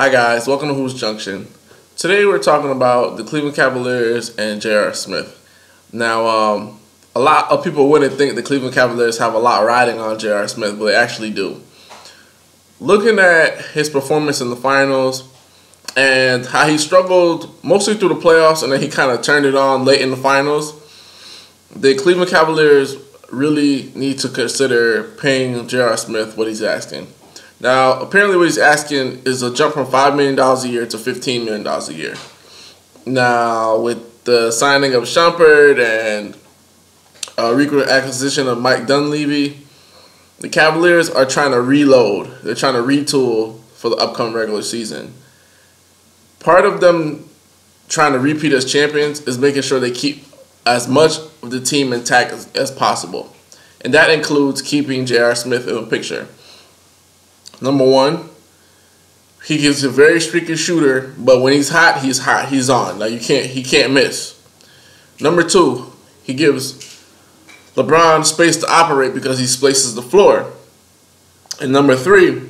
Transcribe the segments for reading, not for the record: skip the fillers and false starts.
Hi guys, welcome to Hoops Junction. Today we're talking about the Cleveland Cavaliers and J.R. Smith. Now, a lot of people wouldn't think the Cleveland Cavaliers have a lot riding on J.R. Smith, but they actually do. Looking at his performance in the finals and how he struggled mostly through the playoffs and then he kind of turned it on late in the finals, the Cleveland Cavaliers really need to consider paying J.R. Smith what he's asking. Now, apparently what he's asking is a jump from $5 million a year to $15 million a year. Now, with the signing of Shumpert and recent acquisition of Mike Dunleavy, the Cavaliers are trying to reload. They're trying to retool for the upcoming regular season. Part of them trying to repeat as champions is making sure they keep as much of the team intact as possible. And that includes keeping J.R. Smith in the picture. Number one, he is a very streaky shooter, but when he's hot, he's on. Like he can't miss. Number two, he gives LeBron space to operate because he spaces the floor. And number three,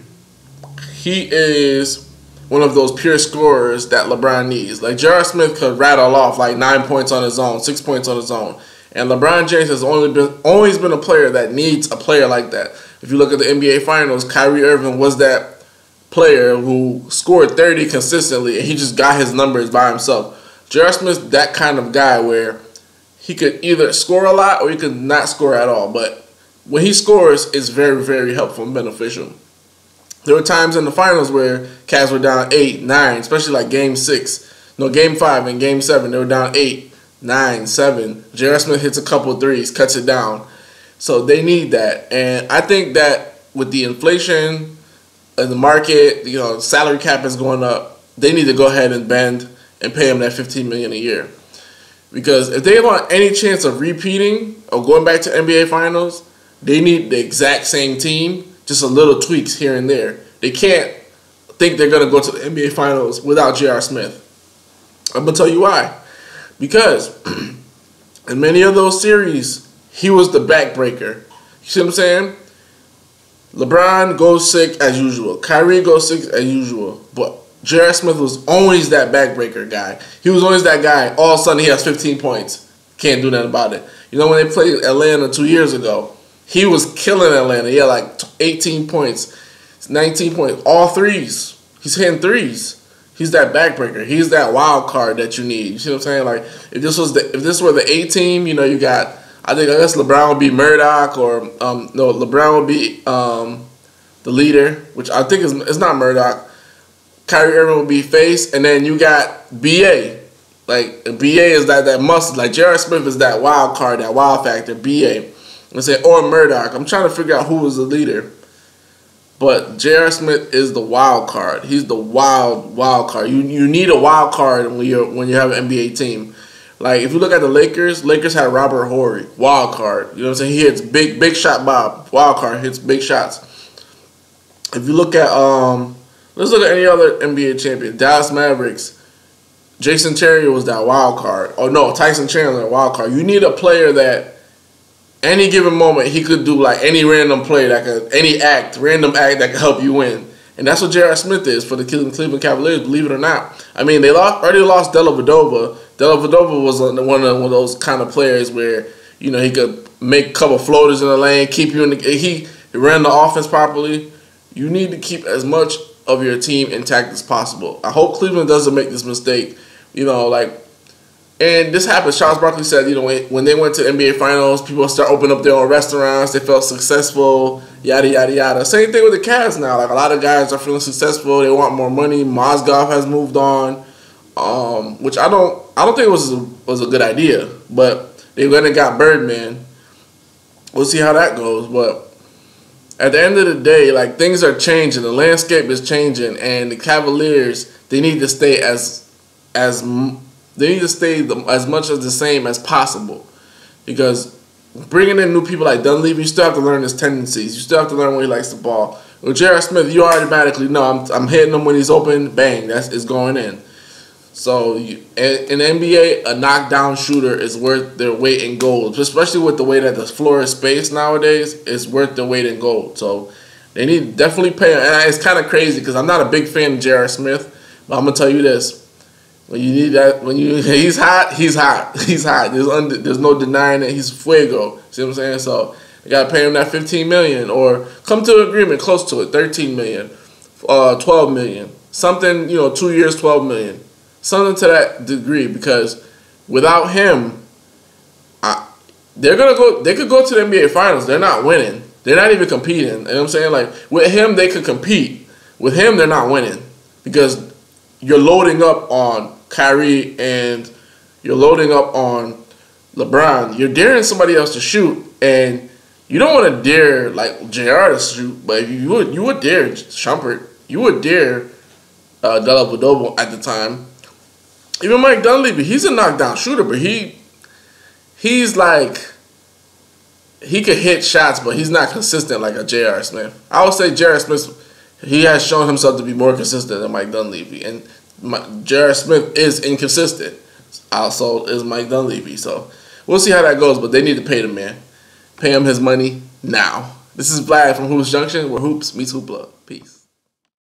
he is one of those pure scorers that LeBron needs. Like J.R. Smith could rattle off like 9 points on his own, 6 points on his own. And LeBron James has always been a player that needs a player like that. If you look at the NBA Finals, Kyrie Irving was that player who scored 30 consistently, and he just got his numbers by himself. J.R. Smith's that kind of guy where he could either score a lot or he could not score at all. But when he scores, it's very, very helpful and beneficial. There were times in the finals where Cavs were down 8, 9, especially like Game 5 and Game 7. They were down 8, 9, 7. J.R. Smith hits a couple threes, cuts it down. So they need that. And I think that with the inflation in the market, salary cap is going up, they need to go ahead and bend and pay him that $15 million a year. Because if they want any chance of repeating or going back to NBA Finals, they need the exact same team, just a little tweaks here and there. They can't think they're going to go to the NBA Finals without J.R. Smith. I'm going to tell you why. Because in many of those series, he was the backbreaker. You see what I'm saying? LeBron goes sick as usual. Kyrie goes sick as usual. But J.R. Smith was always that backbreaker guy. He was always that guy. All of a sudden, he has 15 points. Can't do nothing about it. When they played Atlanta 2 years ago, he was killing Atlanta. He had like 18 points, 19 points, all threes. He's hitting threes. He's that backbreaker. He's that wild card that you need. You see what I'm saying? Like if this were the A team, you got. I guess LeBron would be Murdoch or no, LeBron would be the leader, which I think is not Murdoch. Kyrie Irving would be face, and then you got BA. Like BA is that muscle. Like J.R. Smith is that wild card, that wild factor. BA, let's say, or Murdoch. I'm trying to figure out who was the leader, but J.R. Smith is the wild card. He's the wild card. You need a wild card when you have an NBA team. Like, if you look at the Lakers had Robert Horry, wild card. You know what I'm saying? He hits big shot Bob. Wild card, hits big shots. If you look at, let's look at any other NBA champion. Dallas Mavericks, Jason Terry was that wild card. Oh, no, Tyson Chandler, wild card. You need a player that any given moment he could do like any random play, random act that could help you win. And that's what J.R. Smith is for the Cleveland Cavaliers, believe it or not. I mean, they already lost Dellavedova. Dellavedova was one of those kind of players where, he could make a couple floaters in the lane, keep you in the... He ran the offense properly. You need to keep as much of your team intact as possible. I hope Cleveland doesn't make this mistake. And this happened. Charles Barkley said, when they went to NBA Finals, people start opening up their own restaurants. They felt successful, yada, yada, yada. Same thing with the Cavs now. Like, a lot of guys are feeling successful. They want more money. Mozgov has moved on, which I don't think was a good idea. But they went and got Birdman. We'll see how that goes. But at the end of the day, like, things are changing. The landscape is changing. And the Cavaliers, they need to stay as much as the same as possible, because bringing in new people like Dunleavy, you still have to learn his tendencies. You still have to learn when he likes the ball. With J.R. Smith, you automatically know I'm hitting him when he's open. Bang, it's going in. So in the NBA, a knockdown shooter is worth their weight in gold, especially with the way that the floor is spaced nowadays. It's worth their weight in gold. So They need to definitely pay him. And it's kind of crazy because I'm not a big fan of J.R. Smith, but I'm gonna tell you this: when you need that, he's hot, he's hot, he's hot. There's no denying it. He's fuego. See what I'm saying? So you gotta pay him that $15 million, or come to an agreement close to it, $13 million, $12 million, something. 2 years, $12 million, something to that degree. Because without him, they're gonna go. They could go to the NBA Finals. They're not winning. They're not even competing. You know what I'm saying? Like, with him, they could compete. With him, they're not winning. Because you're loading up on Kyrie and you're loading up on LeBron. You're daring somebody else to shoot. And you don't want to dare, like, JR to shoot. But you would dare Shumpert. You would dare Della Vadovo at the time. Even Mike Dunleavy, he's a knockdown shooter. But he's like... He could hit shots, but he's not consistent like a J.R. Smith. I would say J.R. Smith, he has shown himself to be more consistent than Mike Dunleavy. And J.R. Smith is inconsistent. Also is Mike Dunleavy. So we'll see how that goes, but they need to pay the man. Pay him his money now. This is Vlad from Hoops Junction, where Hoops meets Hoopla. Peace.